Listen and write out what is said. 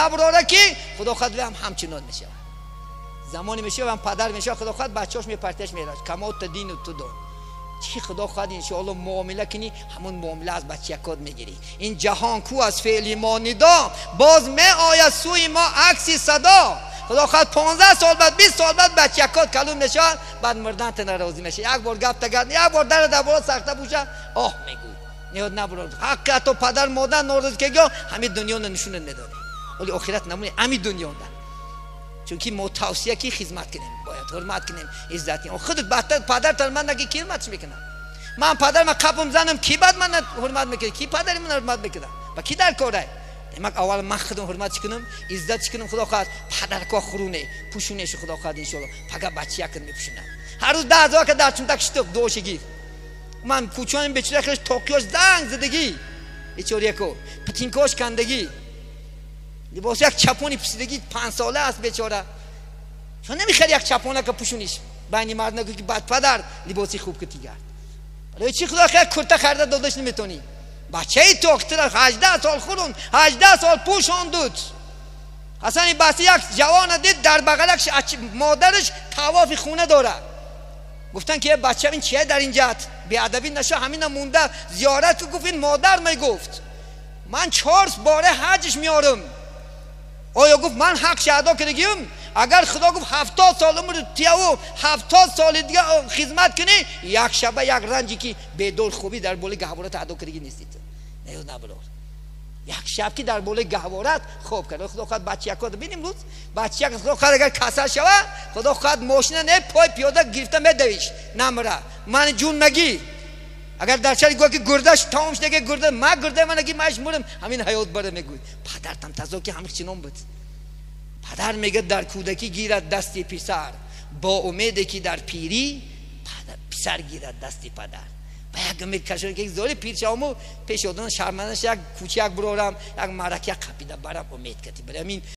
ابراره که خدا خود هم همچنان میشه. زمانی میشه و هم پدر میشه خدا خود بچه‌اش میپرتش میراش کما تو دین و تو دون چی خدا خود ان شاء الله معامله کنی همون معامله از بچه کد میگیری. این جهان کو از فعل ما ندا باز می آید سوی ما عکسی صدا. خدا خود 15 سال بعد 20 سال بعد بچه کد کلون نشان بعد مردن تن راضی میشه. یک بار گفت تگرد یک بار در دبور سخته پوشه آه میگو نیاد نبرد حق تو پدر مادر ناراضی که گه همین دنیا نشون نداره ولی آخرت نمونه همین دنیا ده. چون که ما توصیه کی خدمت کنیم باید حرمت کنیم عزت کنیم. خودت بعد پدر تر من نگی کی حرمتش میکنم. من پدر من قبم زنم کی بعد من حرمت میکنه کی پدر من حرمت میکنه با کی در کاره demek اول من خودم حرمت کنم عزت کنم. خدا خواهد پدر کا خرونه پوشونش خدا خواهد ان شاء الله فقط بچه‌ها کن میپوشونن هر روز 10,000 که در چون تکشت دوشگی من کوچه‌ام بچره خش توکیوش زنگ زدگی ایچوری کو پتینکوش کندگی لباس یک چپونی پوشیدگی 5 ساله است بیچاره. چون نمیخواد یک چپونه که پوشونیش بانی مرد نگه که بعد پدر لباسی خوب کتی کرد برای چی خدا خیلی کرته خرده دادش نمیتونی. بچه تو اختر 18 سال خورون 18 سال پوشان دود. اصلا این بسی یک جوان دید در بغلش مادرش طواف خونه داره. گفتن که بچه این چیه در اینجا بیادبی نشه همین مونده زیارت که گفت این مادر میگفت من 4 باره حجش میارم. آیا گفت من حق ادا کردیم اگر خدا گفت 70 سال عمر تیاو 70 سال دیگه خدمت کنی یک شبه یک رنجی که بدون خوبی در بوله گهوارت ادا کردی نیستید نه نبرار یک شب که در بوله گهوارت خوب کرد. خدا خود بچه یک ببینیم روز بچه یک خدا خود اگر کسر شوه خدا خود ماشین نه پای پیاده گرفته میدویش نمره من جون نگی اگر در چاری گویا که گردش تمامش نگه گرده ما گرده من نگی ماش مورم همین حیات بره میگوید پدر تم تزا که همین چنون بود. پدر میگه در کودکی گیرد دستی پسر با امیدی که در پیری پسر گیرد دستی پدر. و یک امید کشون که یک زوری پیر شامو پیش آدن شرمندش یک کوچه یک برورم یک مرکه قپیده برم امید کتی برم این